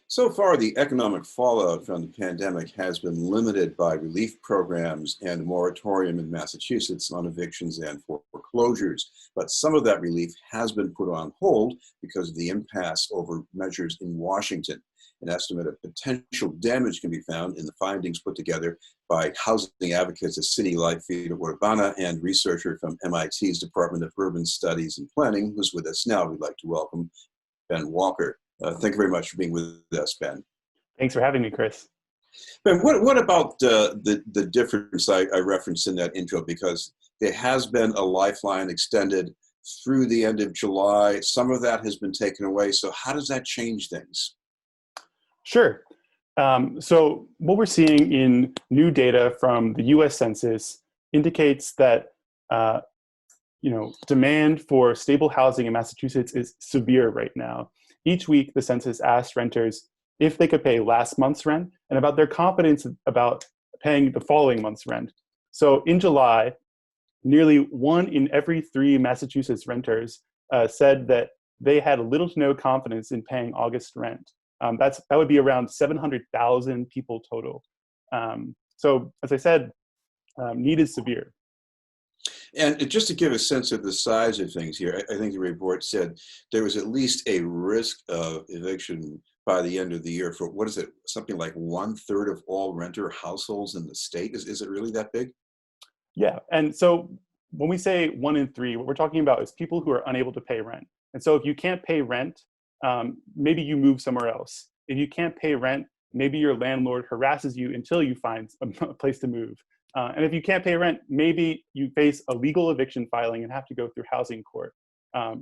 So far, the economic fallout from the pandemic has been limited by relief programs and a moratorium in Massachusetts on evictions and foreclosures. But some of that relief has been put on hold because of the impasse over measures in Washington. An estimate of potential damage can be found in the findings put together by housing advocates at City Life Vida Urbana and researcher from MIT's Department of Urban Studies and Planning, who's with us now. We'd like to welcome Ben Walker. Thank you very much for being with us, Ben. Thanks for having me, Chris. Ben, what about the difference I referenced in that intro? Because there has been a lifeline extended through the end of July. Some of that has been taken away. So how does that change things? Sure. So what we're seeing in new data from the U.S. Census indicates that demand for stable housing in Massachusetts is severe right now. Each week, the census asked renters if they could pay last month's rent and about their confidence about paying the following month's rent. So in July, nearly 1 in every 3 Massachusetts renters said that they had little to no confidence in paying August rent. That would be around 700,000 people total. So as I said, need is severe. And just to give a sense of the size of things here, I think the report said there was at least a risk of eviction by the end of the year for, what is it, something like 1/3 of all renter households in the state? Is it really that big? Yeah, and so when we say 1 in 3, what we're talking about is people who are unable to pay rent. And so if you can't pay rent, maybe you move somewhere else. If you can't pay rent, maybe your landlord harasses you until you find a place to move. And if you can't pay rent, maybe you face a legal eviction filing and have to go through housing court.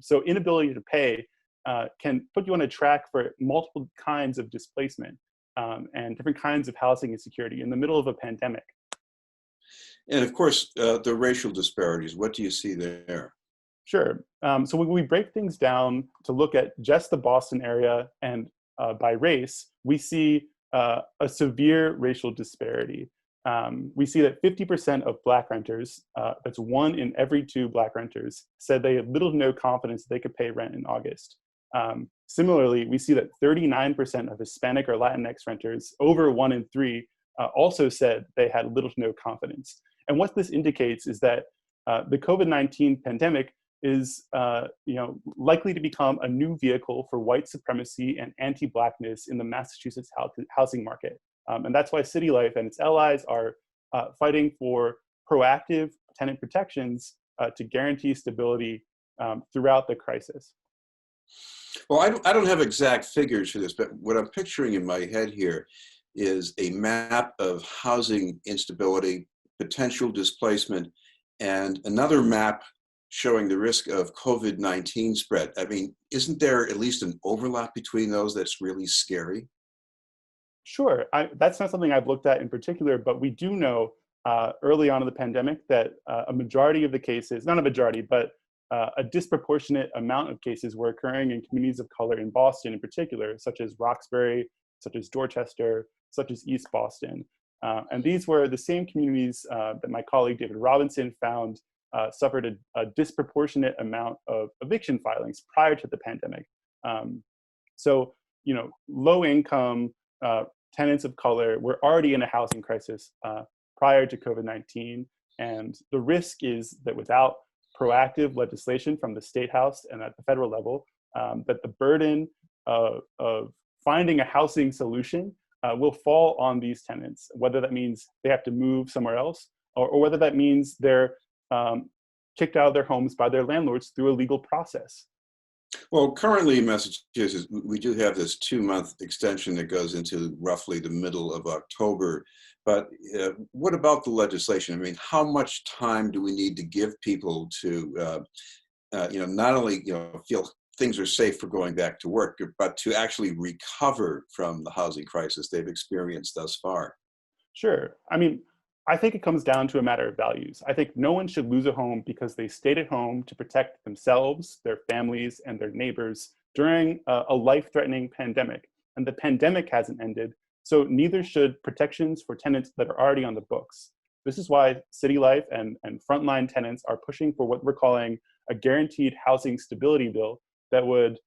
So inability to pay can put you on a track for multiple kinds of displacement and different kinds of housing insecurity in the middle of a pandemic. And of course, the racial disparities, what do you see there? Sure. So when we break things down to look at just the Boston area and by race, we see a severe racial disparity. We see that 50% of Black renters, that's 1 in every 2 Black renters, said they had little to no confidence they could pay rent in August. Similarly, we see that 39% of Hispanic or Latinx renters, over 1 in 3, also said they had little to no confidence. And what this indicates is that the COVID-19 pandemic is likely to become a new vehicle for white supremacy and anti-Blackness in the Massachusetts housing market. And that's why City Life and its allies are fighting for proactive tenant protections to guarantee stability throughout the crisis. Well, I don't have exact figures for this, but what I'm picturing in my head here is a map of housing instability, potential displacement, and another map showing the risk of COVID-19 spread. I mean, isn't there at least an overlap between those that's really scary? Sure, that's not something I've looked at in particular, but we do know early on in the pandemic that a majority of the cases, not a majority, but a disproportionate amount of cases were occurring in communities of color in Boston in particular, such as Roxbury, such as Dorchester, such as East Boston. And these were the same communities that my colleague David Robinson found suffered a disproportionate amount of eviction filings prior to the pandemic. So, low income tenants of color were already in a housing crisis prior to COVID-19. And the risk is that without proactive legislation from the State House and at the federal level, that the burden of finding a housing solution will fall on these tenants, whether that means they have to move somewhere else or whether that means they're kicked out of their homes by their landlords through a legal process. Well, currently in Massachusetts, we do have this 2-month extension that goes into roughly the middle of October. But what about the legislation? I mean, how much time do we need to give people to, not only feel things are safe for going back to work, but to actually recover from the housing crisis they've experienced thus far? Sure. I mean, I think it comes down to a matter of values. I think no one should lose a home because they stayed at home to protect themselves, their families, and their neighbors during a life-threatening pandemic. And the pandemic hasn't ended, so neither should protections for tenants that are already on the books. This is why City Life and frontline tenants are pushing for what we're calling a guaranteed housing stability bill that would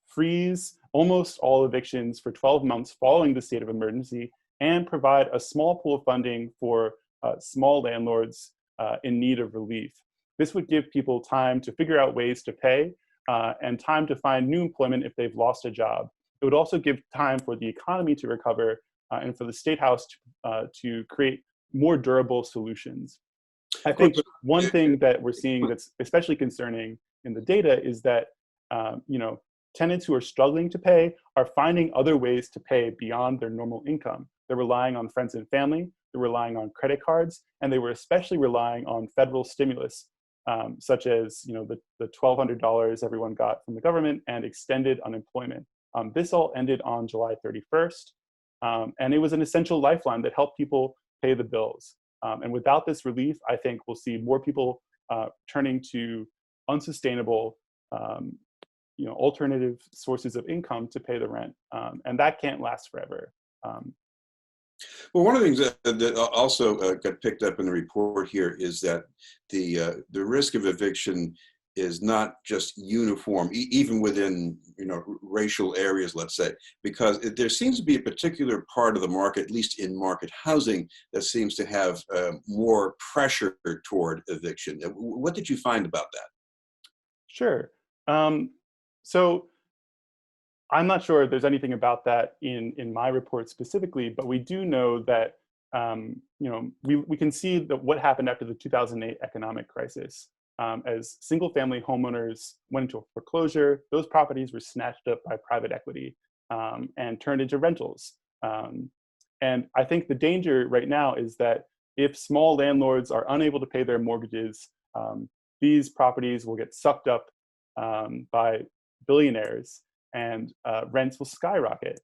freeze almost all evictions for 12 months following the state of emergency, and provide a small pool of funding for small landlords in need of relief. This would give people time to figure out ways to pay and time to find new employment if they've lost a job. It would also give time for the economy to recover and for the State House to create more durable solutions. I think one thing that we're seeing that's especially concerning in the data is that tenants who are struggling to pay are finding other ways to pay beyond their normal income. They're relying on friends and family, they're relying on credit cards, and they were especially relying on federal stimulus, such as the $1,200 everyone got from the government and extended unemployment. This all ended on July 31st, and it was an essential lifeline that helped people pay the bills. And without this relief, I think we'll see more people turning to unsustainable alternative sources of income to pay the rent. And that can't last forever. Well, one of the things that also got picked up in the report here is that the risk of eviction is not just uniform, even within racial areas, let's say, because there seems to be a particular part of the market, at least in market housing, that seems to have more pressure toward eviction. What did you find about that? Sure. So I'm not sure if there's anything about that in my report specifically, but we do know that we can see that what happened after the 2008 economic crisis. As single-family homeowners went into foreclosure, those properties were snatched up by private equity and turned into rentals. And I think the danger right now is that if small landlords are unable to pay their mortgages, these properties will get sucked up by billionaires and rents will skyrocket.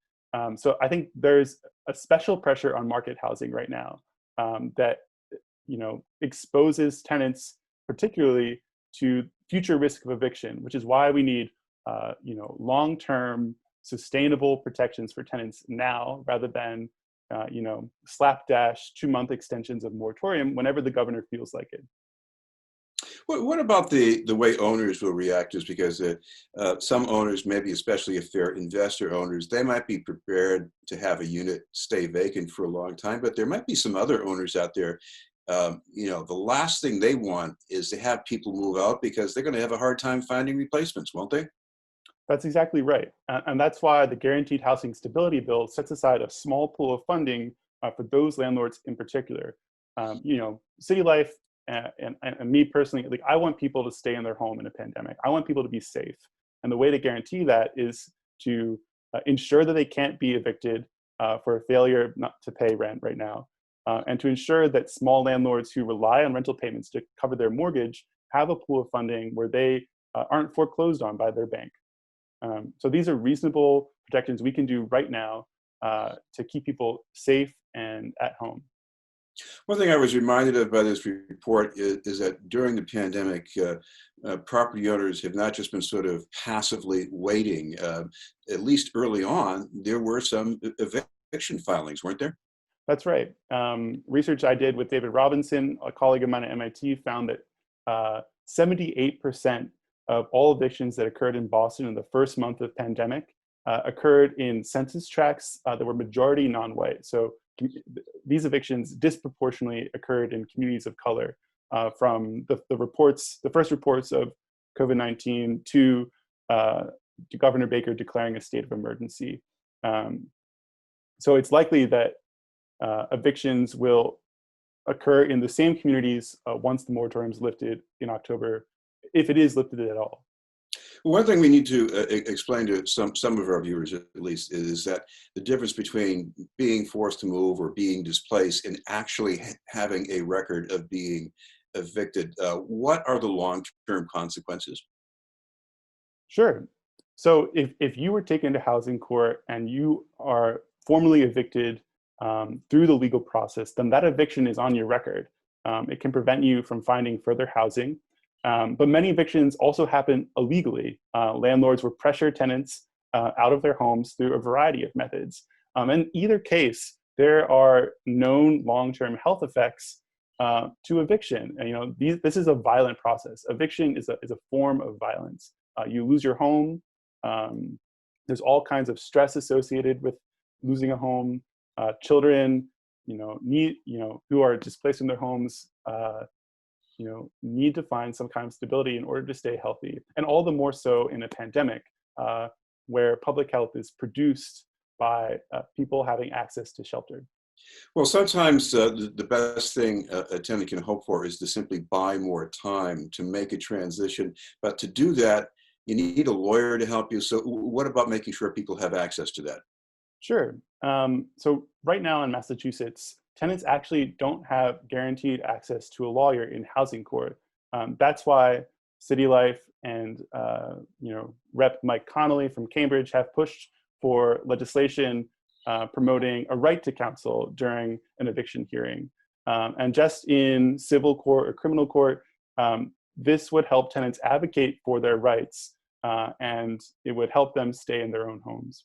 So I think there's a special pressure on market housing right now that exposes tenants particularly to future risk of eviction, which is why we need long-term sustainable protections for tenants now rather than slapdash 2-month extensions of moratorium whenever the governor feels like it. What about the way owners will react? Is because some owners, maybe especially if they're investor owners, they might be prepared to have a unit stay vacant for a long time, but there might be some other owners out there. The last thing they want is to have people move out because they're going to have a hard time finding replacements, won't they? That's exactly right. And that's why the Guaranteed Housing Stability Bill sets aside a small pool of funding for those landlords in particular. City Life and me personally, I want people to stay in their home in a pandemic. I want people to be safe. And the way to guarantee that is to ensure that they can't be evicted for a failure not to pay rent right now. And to ensure that small landlords who rely on rental payments to cover their mortgage have a pool of funding where they aren't foreclosed on by their bank. So these are reasonable protections we can do right now to keep people safe and at home. One thing I was reminded of by this report is that during the pandemic, property owners have not just been sort of passively waiting. At least early on, there were some eviction filings, weren't there? That's right. Research I did with David Robinson, a colleague of mine at MIT, found that 78% of all evictions that occurred in Boston in the first month of pandemic occurred in census tracts that were majority non-white. So these evictions disproportionately occurred in communities of color, from the first reports of COVID-19 to Governor Baker declaring a state of emergency. So it's likely that evictions will occur in the same communities once the moratorium is lifted in October, if it is lifted at all. One thing we need to explain to some of our viewers, at least, is that the difference between being forced to move or being displaced and actually having a record of being evicted. What are the long-term consequences? Sure. So if you were taken to housing court and you are formally evicted through the legal process, then that eviction is on your record. It can prevent you from finding further housing. But many evictions also happen illegally. Landlords will pressure tenants out of their homes through a variety of methods. In either case, there are known long-term health effects to eviction. And this is a violent process. Eviction is a form of violence. You lose your home. There's all kinds of stress associated with losing a home. Children, who are displaced from their homes, need to find some kind of stability in order to stay healthy. And all the more so in a pandemic, where public health is produced by people having access to shelter. Well, sometimes the best thing a tenant can hope for is to simply buy more time to make a transition. But to do that, you need a lawyer to help you. So what about making sure people have access to that? Sure. So right now in Massachusetts, tenants actually don't have guaranteed access to a lawyer in housing court. That's why City Life and Rep. Mike Connolly from Cambridge have pushed for legislation promoting a right to counsel during an eviction hearing. And just in civil court or criminal court, this would help tenants advocate for their rights, and it would help them stay in their own homes.